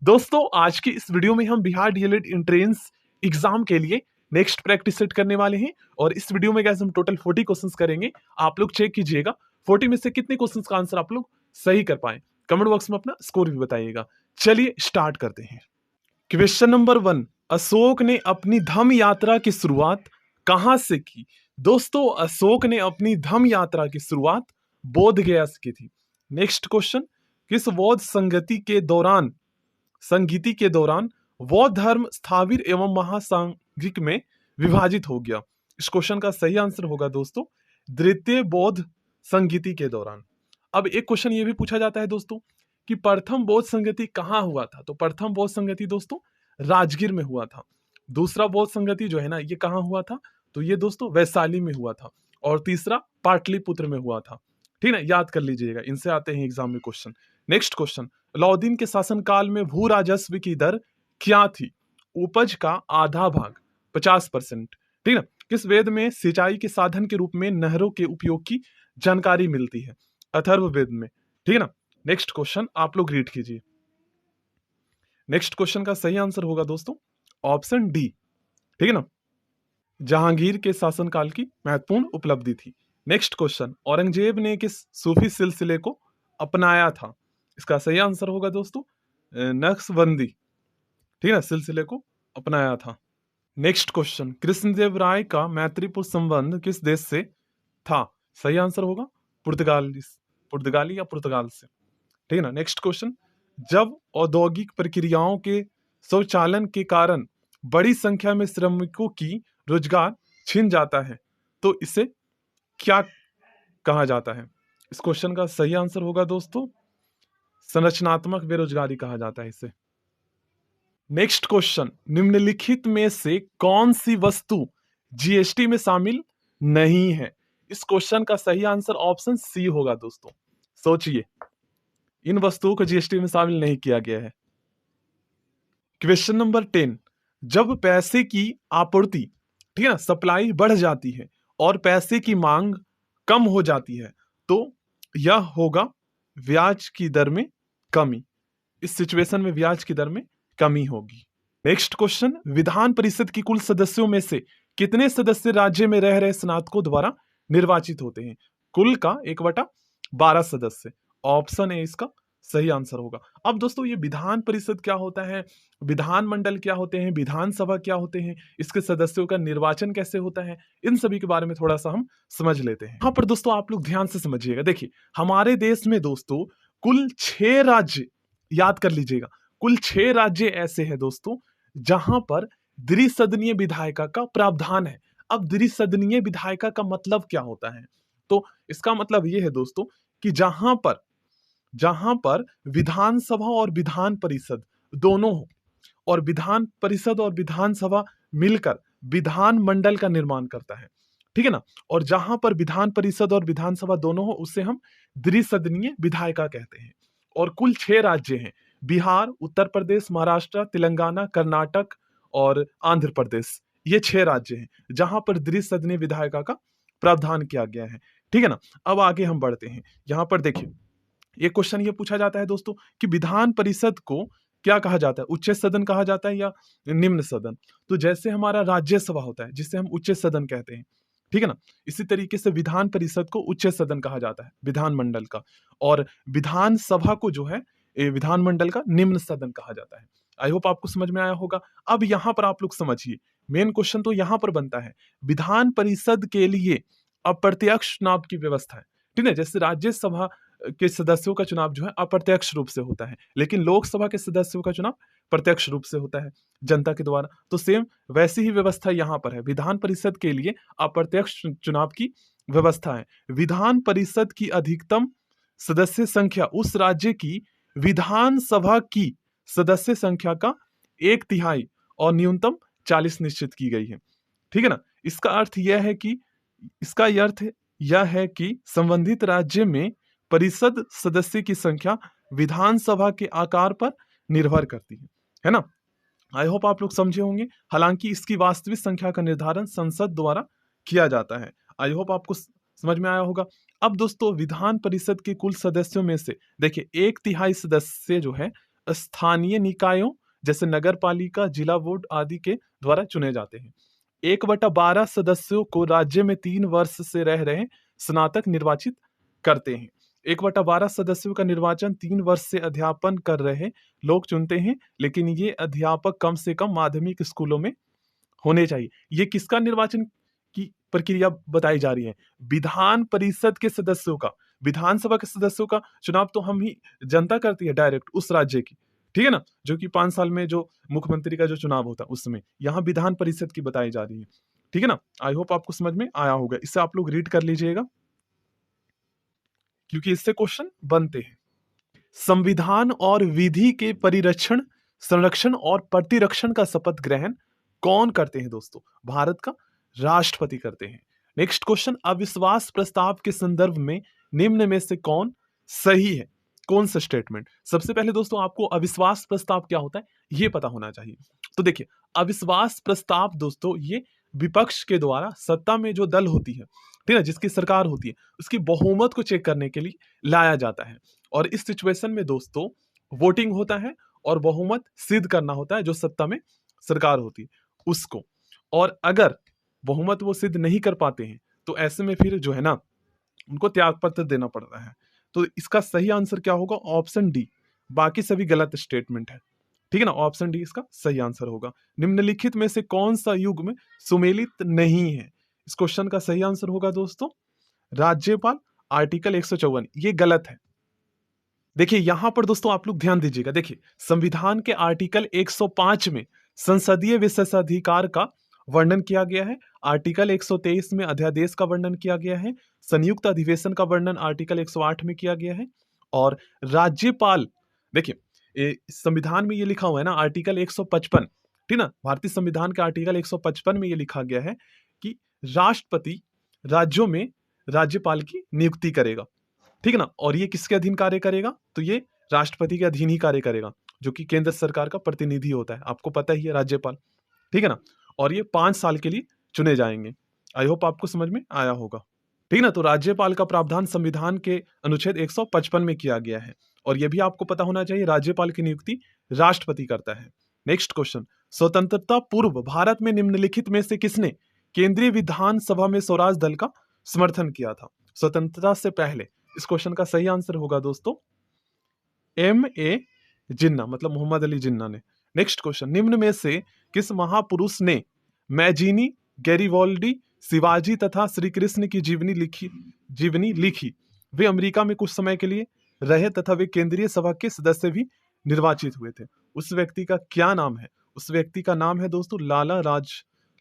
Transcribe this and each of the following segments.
दोस्तों आज की इस वीडियो में हम बिहार डीएलएड एंट्रेंस एग्जाम के लिए नेक्स्ट प्रैक्टिस सेट करने वाले हैं और इस वीडियो में गाइस हम टोटल 40 क्वेश्चंस करेंगे। आप लोग चेक कीजिएगा 40 में से कितने क्वेश्चंस का आंसर आप लोग सही कर पाए। कमेंट बॉक्स में अपना स्कोर भी बताइएगा। चलिए स्टार्ट करते हैं। क्वेश्चन नंबर 1, अशोक ने अपनी धम्म यात्रा की शुरुआत कहां से की? दोस्तों अशोक ने अपनी धम्म यात्रा की शुरुआत बोध गया से की थी। नेक्स्ट क्वेश्चन, किस बौद्ध संगीति के दौरान बौद्ध धर्म स्थाविर एवं महासांघिक में विभाजित हो गया? इस क्वेश्चन का सही आंसर होगा दोस्तों द्वितीय बौद्ध संगीति के दौरान। अब एक क्वेश्चन ये भी पूछा जाता है दोस्तों कि प्रथम बौद्ध संगति कहाँ हुआ था? तो प्रथम बौद्ध संगति दोस्तों राजगीर में हुआ था। दूसरा बौद्ध संगति जो है ना ये कहाँ हुआ था? तो ये दोस्तों वैशाली में हुआ था। और तीसरा पाटलिपुत्र में हुआ था। ठीक है, याद कर लीजिएगा, इनसे आते हैं एग्जाम में क्वेश्चन। नेक्स्ट क्वेश्चन, अलाउद्दीन के शासनकाल में भू राजस्व की दर क्या थी? उपज का आधा भाग 50%। ठीक है, किस वेद में सिंचाई के साधन के रूप में नहरों के उपयोग की जानकारी मिलती है? अथर्ववेद में। ठीक है ना। नेक्स्ट क्वेश्चन आप लोग रीड कीजिए। नेक्स्ट क्वेश्चन का सही आंसर होगा दोस्तों ऑप्शन डी। ठीक है ना, जहांगीर के शासनकाल की महत्वपूर्ण उपलब्धि थी। नेक्स्ट क्वेश्चन, औरंगजेब ने किस सूफी सिलसिले को अपनाया था? इसका सही आंसर होगा दोस्तों नक्शबंदी। ठीक है, सिलसिले को अपनाया था। नेक्स्ट क्वेश्चन, कृष्णदेव राय का मैत्रीपूर्ण संबंध किस देश से था? सही आंसर होगा पुर्तगाली या पुर्तगाल से। ठीक है ना। नेक्स्ट क्वेश्चन, जब औद्योगिक प्रक्रियाओं के स्वचालन के कारण बड़ी संख्या में श्रमिकों की रोजगार छिन जाता है तो इसे क्या कहा जाता है? इस क्वेश्चन का सही आंसर होगा दोस्तों संरचनात्मक बेरोजगारी कहा जाता है इसे। नेक्स्ट क्वेश्चन, निम्नलिखित में से कौन सी वस्तु जीएसटी में शामिल नहीं है? इस क्वेश्चन का सही आंसर ऑप्शन सी होगा दोस्तों। सोचिए, इन वस्तुओं को जीएसटी में शामिल नहीं किया गया है। क्वेश्चन नंबर 10, जब पैसे की आपूर्ति, ठीक है ना, सप्लाई बढ़ जाती है और पैसे की मांग कम हो जाती है तो यह होगा ब्याज की दर में कमी। इस सिचुएशन में ब्याज की दर में कमी होगी। नेक्स्ट क्वेश्चन, विधान परिषद की कुल सदस्यों में से कितने सदस्य राज्य में रह रहे स्नातकों द्वारा निर्वाचित होते हैं? कुल का 1/12 सदस्य। ऑप्शन ए इसका सही आंसर होगा। अब दोस्तों ये विधान परिषद क्या होता है, विधान मंडल क्या होते हैं, विधानसभा क्या होते हैं, इसके सदस्यों का निर्वाचन कैसे होता है, इन सभी के बारे में थोड़ा सा हम समझ लेते हैं। यहाँ पर दोस्तों आप लोग ध्यान से समझिएगा। देखिए हमारे देश में दोस्तों कुल 6 राज्य, याद कर लीजिएगा, कुल 6 राज्य ऐसे हैं दोस्तों जहां पर द्विसदनीय विधायिका का प्रावधान है। अब द्विसदनीय विधायिका का मतलब क्या होता है? तो इसका मतलब ये है दोस्तों कि जहां पर विधानसभा और विधान परिषद दोनों हो और विधान परिषद और विधानसभा मिलकर विधान मंडल का निर्माण करता है। ठीक है ना। और जहां पर विधान परिषद और विधानसभा दोनों हो उसे हम द्विसदनीय विधायिका कहते हैं। और कुल 6 राज्य हैं, बिहार, उत्तर प्रदेश, महाराष्ट्र, तेलंगाना, कर्नाटक और आंध्र प्रदेश। ये 6 राज्य हैं जहां पर द्विसदनीय विधायिका का प्रावधान किया गया है। ठीक है ना। अब आगे हम बढ़ते हैं। यहाँ पर देखिए एक क्वेश्चन ये पूछा जाता है दोस्तों कि विधान परिषद को क्या कहा जाता है, उच्च सदन कहा जाता है या निम्न सदन? तो जैसे हमारा राज्यसभा होता है जिसे हम उच्च सदन कहते हैं, ठीक है ना, इसी तरीके से विधान परिषद को उच्च सदन कहा जाता है विधानमंडल का, और विधानसभा को जो है विधानमंडल का निम्न सदन कहा जाता है। आई होप आपको समझ में आया होगा। अब यहाँ पर आप लोग समझिए, मेन क्वेश्चन तो यहाँ पर बनता है, विधान परिषद के लिए अप्रत्यक्ष चुनाव की व्यवस्था है। ठीक है, जैसे राज्यसभा के सदस्यों का चुनाव जो है अप्रत्यक्ष रूप से होता है, लेकिन लोकसभा के सदस्यों का चुनाव प्रत्यक्ष रूप से होता है जनता के द्वारा। तो सेम वैसी ही व्यवस्था यहाँ पर है, विधान परिषद के लिए अप्रत्यक्ष चुनाव की व्यवस्था है। विधान परिषद की अधिकतम सदस्य संख्या उस राज्य की विधानसभा की सदस्य संख्या का 1/3 और न्यूनतम 40 निश्चित की गई है। ठीक है ना। इसका अर्थ यह है कि संबंधित राज्य में परिषद सदस्य की संख्या विधानसभा के आकार पर निर्भर करती है ना। आई होप आप लोग समझे होंगे। हालांकि इसकी वास्तविक संख्या का निर्धारण संसद द्वारा किया जाता है। आई होप आपको समझ में आया होगा। अब दोस्तों विधान परिषद के कुल सदस्यों में से देखिए 1/3 सदस्य जो है स्थानीय निकायों जैसे नगर पालिका, जिला बोर्ड आदि के द्वारा चुने जाते हैं। 1/12 सदस्यों को राज्य में 3 वर्ष से रह रहे स्नातक निर्वाचित करते हैं। 1/12 सदस्यों का निर्वाचन 3 वर्ष से अध्यापन कर रहे लोग चुनते हैं, लेकिन ये अध्यापक कम से कम माध्यमिक स्कूलों में होने चाहिए। ये किसका निर्वाचन की प्रक्रिया बताई जा रही है? विधान परिषद के सदस्यों का, विधानसभा के सदस्यों का चुनाव तो हम ही जनता करती है डायरेक्ट उस राज्य की, ठीक है ना? जो कि 5 साल में जो मुख्यमंत्री का जो चुनाव होता है उसमें, यहाँ विधान परिषद की बताई जा रही है, ठीक है ना? आई होप आपको समझ में आया होगा। इसे आप लोग रीड कर लीजिएगा, क्योंकि इससे क्वेश्चन बनते हैं। संविधान और विधि के परिरक्षण, संरक्षण और प्रतिरक्षण का शपथ ग्रहण कौन करते हैं दोस्तों? भारत का राष्ट्रपति करते हैं। नेक्स्ट क्वेश्चन, अविश्वास प्रस्ताव के संदर्भ में निम्न में से कौन सही है? कौन सा स्टेटमेंट? सबसे पहले दोस्तों आपको अविश्वास प्रस्ताव क्या होता है ये पता होना चाहिए। तो देखिए, अविश्वास प्रस्ताव दोस्तों ये विपक्ष के द्वारा सत्ता में जो दल होती है, ठीक है, जिसकी सरकार होती है, उसकी बहुमत को चेक करने के लिए लाया जाता है। और इस सिचुएशन में दोस्तों वोटिंग होता है और बहुमत सिद्ध करना होता है जो सत्ता में सरकार होती है उसको। और अगर बहुमत वो सिद्ध नहीं कर पाते हैं तो ऐसे में फिर जो है ना उनको त्याग पत्र देना पड़ता है। तो इसका सही आंसर क्या होगा? Option D. बाकी सभी गलत स्टेटमेंट है, ठीक है ना? ऑप्शन डी इसका सही आंसर होगा। निम्नलिखित में से कौन सा युग्म सुमेलित नहीं है? इस क्वेश्चन का सही आंसर होगा दोस्तों राज्यपाल, आर्टिकल 154। ये गलत है। देखिए यहां पर दोस्तों आप लोग ध्यान दीजिएगा। देखिए संविधान के आर्टिकल 105 में संसदीय विशेषाधिकार का वर्णन किया गया है। आर्टिकल 123 में अध्यादेश का वर्णन किया गया है। संयुक्त अधिवेशन का वर्णन आर्टिकल 108 में किया गया है। और राज्यपाल, देखिए संविधान में ये लिखा हुआ है ना आर्टिकल 155, ठीक ना? भारतीय संविधान के आर्टिकल 155 में ये लिखा गया है कि राष्ट्रपति राज्यों में राज्यपाल की नियुक्ति करेगा, ठीक है ना? और ये किसके अधीन कार्य करेगा? तो ये राष्ट्रपति के अधीन ही कार्य करेगा, जो कि केंद्र सरकार का प्रतिनिधि होता है। आपको पता ही है राज्यपाल, ठीक है ना? और ये 5 साल के लिए चुने जाएंगे। आई होप आपको समझ में आया होगा, ठीक है ना? तो राज्यपाल का प्रावधान संविधान के अनुच्छेद 155 में किया गया है। और ये भी आपको पता होना चाहिए राज्यपाल की नियुक्ति राष्ट्रपति करता है। नेक्स्ट क्वेश्चन, स्वतंत्रता पूर्व भारत में निम्नलिखित में से किसने केंद्रीय विधानसभा में स्वराज दल का समर्थन किया था? स्वतंत्रता से पहले। इस क्वेश्चन का सही आंसर होगा दोस्तों M.A. जिन्ना, मतलब मोहम्मद अली जिन्ना ने। नेक्स्ट क्वेश्चन, निम्न में से किस महापुरुष ने मैजिनी, गैरिबाल्डी, शिवाजी तथा श्री कृष्ण की जीवनी लिखी? वे अमेरिका में कुछ समय के लिए रहे तथा वे केंद्रीय सभा के सदस्य भी निर्वाचित हुए थे। उस व्यक्ति का क्या नाम है? उस व्यक्ति का नाम है दोस्तों लाला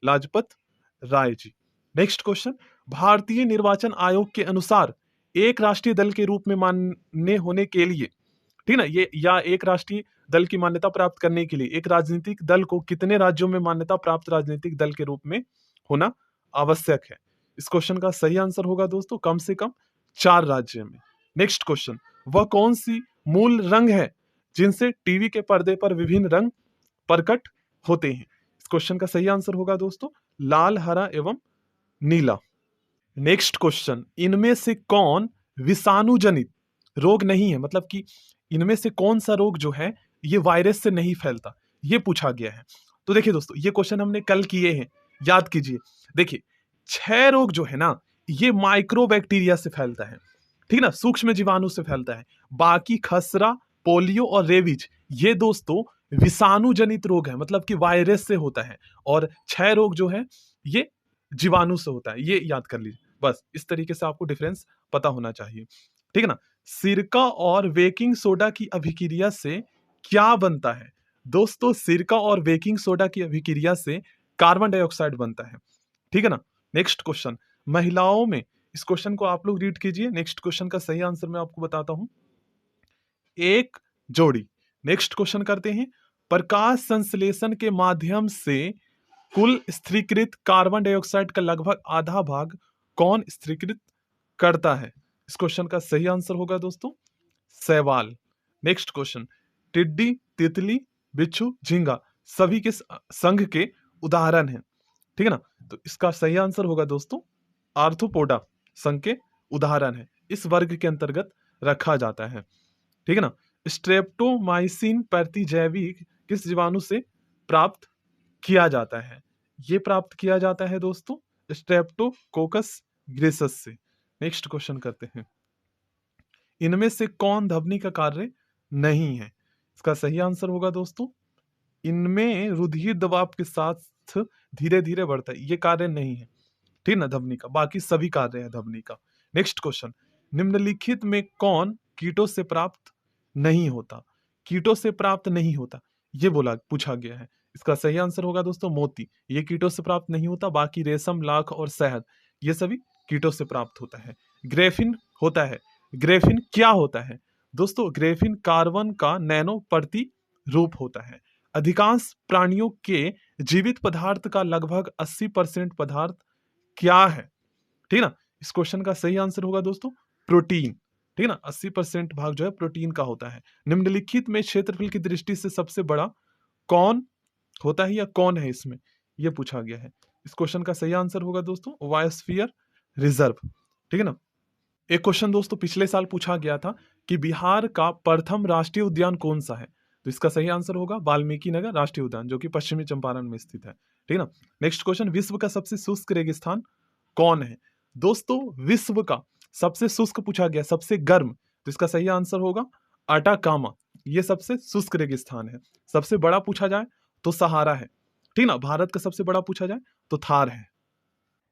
लाजपत राय जी। नेक्स्ट क्वेश्चन, भारतीय निर्वाचन आयोग के अनुसार एक राष्ट्रीय दल के रूप में मान्य होने के लिए, ठीक ना, ये या एक राष्ट्रीय दल की मान्यता प्राप्त करने के लिए एक राजनीतिक दल को कितने राज्यों में मान्यता प्राप्त राजनीतिक दल के रूप में होना आवश्यक है? इस क्वेश्चन का सही आंसर होगा दोस्तों कम से कम 4 राज्य में। नेक्स्ट क्वेश्चन, वह कौन सी मूल रंग है जिनसे टीवी के पर्दे पर विभिन्न रंग प्रकट होते हैं? इस क्वेश्चन का सही आंसर होगा दोस्तों लाल, हरा एवं नीला। नेक्स्ट क्वेश्चन, इनमें से कौन विषाणु जनित रोग नहीं है? मतलब कि इनमें से कौन सा रोग जो है ये वायरस से नहीं फैलता, ये पूछा गया है। तो देखिए दोस्तों ये क्वेश्चन हमने कल किए हैं, याद कीजिए। देखिए 6 रोग जो है ना ये माइक्रोबैक्टीरिया से फैलता है, ठीक ना, सूक्ष्म जीवाणु से फैलता है। बाकी खसरा, पोलियो और रेबीज ये दोस्तों विषाणु जनित रोग है, मतलब कि वायरस से होता है। और 6 रोग जो है ये जीवाणु से होता है, ये याद कर लीजिए। बस इस तरीके से आपको डिफरेंस पता होना चाहिए, ठीक है ना? सिरका और बेकिंग सोडा की अभिक्रिया से क्या बनता है? दोस्तों सिरका और बेकिंग सोडा की अभिक्रिया से कार्बन डाइऑक्साइड बनता है, ठीक है ना? नेक्स्ट क्वेश्चन, महिलाओं में, इस क्वेश्चन को आप लोग रीड कीजिए। नेक्स्ट क्वेश्चन का सही आंसर मैं आपको बताता हूं, एक जोड़ी। नेक्स्ट क्वेश्चन करते हैं, प्रकाश संश्लेषण के माध्यम से कुल स्थिरीकृत कार्बन डाइऑक्साइड का लगभग आधा भाग कौन स्थिरीकृत करता है? इस क्वेश्चन का सही आंसर होगा दोस्तों शैवाल। नेक्स्ट क्वेश्चन, टिड्डी, तितली, बिच्छू, झींगा सभी किस संघ के उदाहरण हैं? ठीक है ना? तो इसका सही आंसर होगा दोस्तों आर्थ्रोपोडा संघ के उदाहरण है, इस वर्ग के अंतर्गत रखा जाता है, ठीक है ना? स्ट्रेप्टोमाइसिन प्रतिजैवी किस जीवाणु से प्राप्त किया जाता है? ये प्राप्त किया जाता है दोस्तों स्ट्रेप्टोकोकस ग्रेसस से। नेक्स्ट क्वेश्चन करते हैं। इनमें से कौन धमनी का कार्य नहीं है? इसका सही आंसर होगा दोस्तों, इनमें रुधिर दबाव के साथ धीरे धीरे बढ़ता है, ये कार्य नहीं है, ठीक ना, धमनी का। बाकी सभी कार्य है धमनी का। नेक्स्ट क्वेश्चन, निम्नलिखित में कौन कीटों से प्राप्त नहीं होता? कीटों से प्राप्त नहीं होता, ये पूछा गया है। इसका सही आंसर होगा दोस्तों मोती, ये कीटों से प्राप्त नहीं होता। बाकी रेशम, लाख और शहद ये सभी कीटों से प्राप्त होता है। ग्रेफिन होता है, ग्रेफिन क्या होता है दोस्तों? ग्रेफिन कार्बन का नैनो प्रतिरूप होता है। अधिकांश प्राणियों के जीवित पदार्थ का लगभग 80% पदार्थ क्या है? ठीक ना, इस क्वेश्चन का सही आंसर होगा दोस्तों प्रोटीन, ठीक ना। 80% भाग जो है प्रोटीन का होता है। निम्नलिखित में क्षेत्रफल की दृष्टि से सबसे बड़ा कौन होता है या कौन है इसमें, यह पूछा गया है। इस क्वेश्चन का सही आंसर होगा दोस्तों बायोस्फीयर रिजर्व, ठीक है ना। एक क्वेश्चन दोस्तों पिछले साल पूछा गया था कि बिहार का प्रथम राष्ट्रीय उद्यान कौन सा है? तो इसका सही आंसर होगा वाल्मीकि नगर राष्ट्रीय उद्यान, जो कि पश्चिमी चंपारण में स्थित है, ठीक ना। नेक्स्ट क्वेश्चन, विश्व का सबसे शुष्क रेगिस्तान कौन है? दोस्तों विश्व का सबसे शुष्क पूछा गया, सबसे गर्म, तो इसका सही आंसर होगा अटाकामा, ये सबसे शुष्क रेगिस्तान है। सबसे बड़ा पूछा जाए तो सहारा है, ठीक ना। भारत का सबसे बड़ा पूछा जाए तो थार है।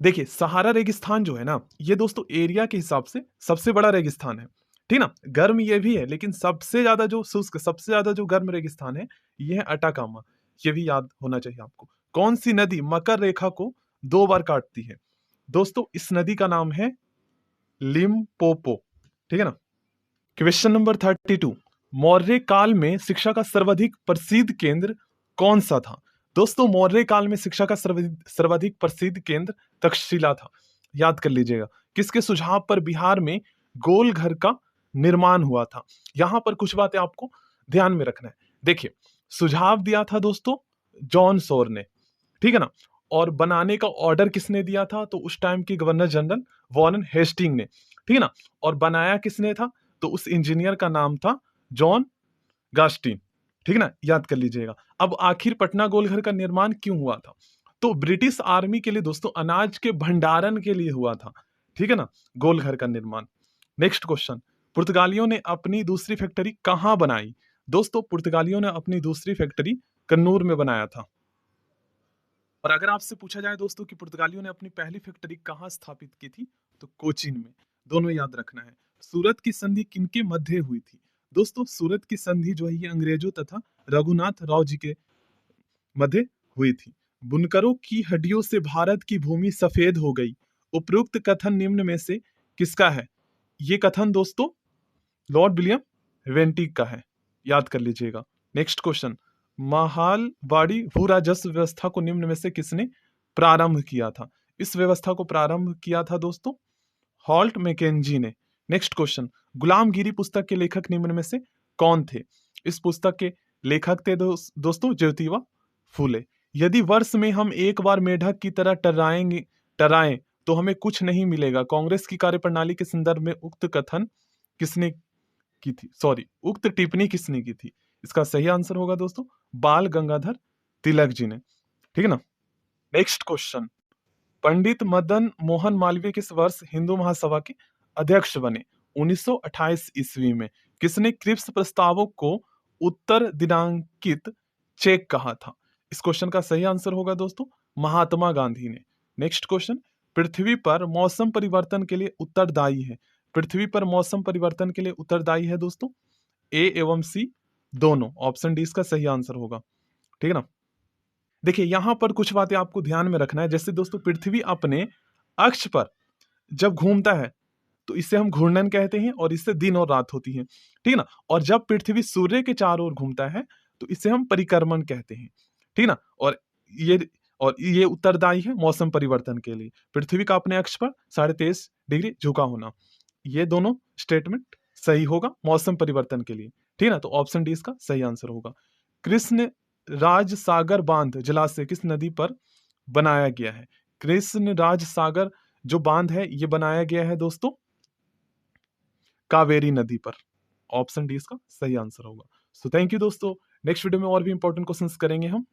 देखिए सहारा रेगिस्तान जो है ना, ये दोस्तों एरिया के हिसाब से सबसे बड़ा रेगिस्तान है, ठीक ना। गर्म ये भी है, लेकिन सबसे ज्यादा जो शुष्क, सबसे ज्यादा जो गर्म रेगिस्तान है ये है अटाकामा, ये भी याद होना चाहिए आपको। कौन सी नदी मकर रेखा को 2 बार काटती है? दोस्तों इस नदी का नाम है लिम्पोपो, ठीक है ना। क्वेश्चन नंबर 32, मौर्य काल में शिक्षा का सर्वाधिक प्रसिद्ध केंद्र कौन सा था? दोस्तों मौर्य काल में शिक्षा का सर्वाधिक प्रसिद्ध केंद्र तक्षशिला था, याद कर लीजिएगा। किसके सुझाव पर बिहार में गोल घर का निर्माण हुआ था? यहां पर कुछ बातें आपको ध्यान में रखना है। देखिए सुझाव दिया था दोस्तों जॉन सोर ने, ठीक है ना। और बनाने का ऑर्डर किसने दिया था? तो उस टाइम के गवर्नर जनरल वॉरेन हेस्टिंग ने, ठीक है ना। और बनाया किसने था? तो उस इंजीनियर का नाम था जॉन गास्टिन, ठीक है ना, याद कर लीजिएगा। अब आखिर पटना गोलघर का निर्माण क्यों हुआ था? तो ब्रिटिश आर्मी के लिए दोस्तों अनाज के भंडारण के लिए हुआ था, ठीक है ना, गोलघर का निर्माण। नेक्स्ट क्वेश्चन, पुर्तगालियों ने अपनी दूसरी फैक्ट्री कहां बनाई? दोस्तों पुर्तगालियों ने अपनी दूसरी फैक्ट्री कन्नूर में बनाया था। और अगर आपसे पूछा जाए दोस्तों कि पुर्तगालियों ने अपनी पहली फैक्ट्री कहां स्थापित की थी, तो कोचीन में। दोनों याद रखना है। सूरत की संधि किनके मध्य हुई थी? दोस्तों सूरत की संधि जो है ये अंग्रेजों तथा रघुनाथ राव जी के मध्य हुई थी। बुनकरों की हड्डियों से भारत की भूमि सफेद हो गई, उपरोक्त कथन निम्न में से किसका है? ये कथन दोस्तों लॉर्ड विलियम वेंटिक का है, याद कर लीजिएगा। नेक्स्ट क्वेश्चन, महालवाड़ी भू राजस्व व्यवस्था को निम्न में से किसने प्रारंभ किया था? इस व्यवस्था को प्रारंभ किया था दोस्तों हॉल्ट मैकेंजी ने। नेक्स्ट क्वेश्चन, गुलामगिरी पुस्तक के लेखक निम्न में से कौन थे? इस पुस्तक के लेखक थे दोस्तों ज्योतिबा फूले। यदि वर्ष में हम एक बार मेढक की तरह टर्राएं तो हमें कुछ नहीं मिलेगा, कांग्रेस की कार्यप्रणाली के संदर्भ में उक्त कथन किसने की थी, उक्त टिप्पणी किसने की थी? इसका सही आंसर होगा दोस्तों बाल गंगाधर तिलक जी ने, ठीक है ना। नेक्स्ट क्वेश्चन, पंडित मदन मोहन मालवीय किस वर्ष हिंदू महासभा के अध्यक्ष बने? 1928 ईस्वी में। किसने क्रिप्स प्रस्तावों को उत्तर दिनांकित चेक कहा था? इस क्वेश्चन का सही आंसर होगा दोस्तों महात्मा गांधी ने। नेक्स्ट क्वेश्चन, पृथ्वी पर मौसम परिवर्तन के लिए उत्तरदायी है? पृथ्वी पर मौसम परिवर्तन के लिए उत्तरदायी है दोस्तों ए एवं सी दोनों। ऑप्शन डी इसका सही आंसर होगा, ठीक है ना। देखिए यहां पर कुछ बातें आपको ध्यान में रखना है। जैसे दोस्तों पृथ्वी अपने अक्ष पर जब घूमता है तो इसे हम घूर्णन कहते हैं और इससे दिन और रात होती है, ठीक है ना। और जब पृथ्वी सूर्य के चारों ओर घूमता है तो इसे हम परिक्रमण कहते हैं, ठीक ना। और ये उत्तरदायी है मौसम परिवर्तन के लिए। पृथ्वी का अपने अक्ष पर 23.5 डिग्री झुका होना, ये दोनों स्टेटमेंट सही होगा मौसम परिवर्तन के लिए, ठीक ना। तो ऑप्शन डी इसका सही आंसर होगा। कृष्ण राज सागर बांध जलाशय किस नदी पर बनाया गया है? कृष्ण राज सागर जो बांध है ये बनाया गया है दोस्तों कावेरी नदी पर, ऑप्शन डी इसका सही आंसर होगा। सो थैंक यू दोस्तों। नेक्स्ट वीडियो में और भी इंपॉर्टेंट क्वेश्चंस करेंगे हम।